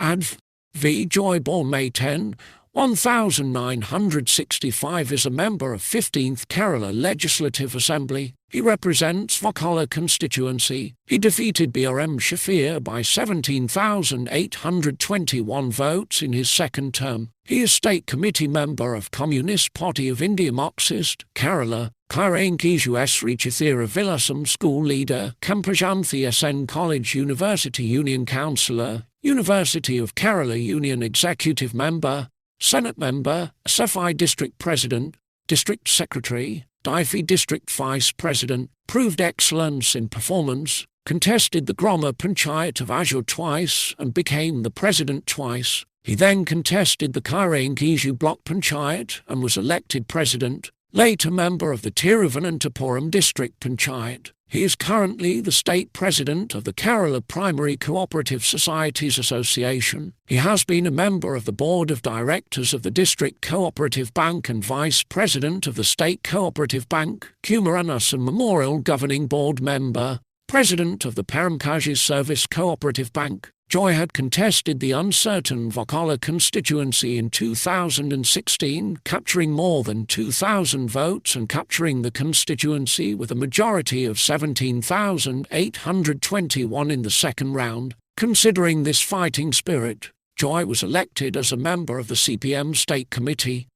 Adv. V. Joy, born May 10, 1965, is a member of 15th Kerala Legislative Assembly. He represents Varkala constituency. He defeated BRM Shefeer by 17,821 votes in his second term. He is State Committee member of Communist Party of India Marxist, Kerala, Chirayinkeezhu Sreechithira Vilasam school leader, Chempazhanthi SN College University Union Councilor, University of Kerala Union Executive Member, Senate Member, SFI District President, District Secretary, DYFI District Vice President, proved excellence in performance, contested the Grama Panchayat of Azhoor twice and became the President twice. He then contested the Chirayinkeezhu Block Panchayat and was elected President, later member of the Thiruvananthapuram District Panchayat. He is currently the State President of the Kerala Primary Cooperative Societies Association. He has been a member of the Board of Directors of the District Co-operative Bank and Vice President of the State Co-operative Bank, Kumaranasan Memorial Governing Board Member, President of the Perumkuzhi Service Co-operative Bank. Joy had contested the uncertain Varkala constituency in 2016, capturing more than 2,000 votes and capturing the constituency with a majority of 17,821 in the second round. Considering this fighting spirit, Joy was elected as a member of the CPM State Committee.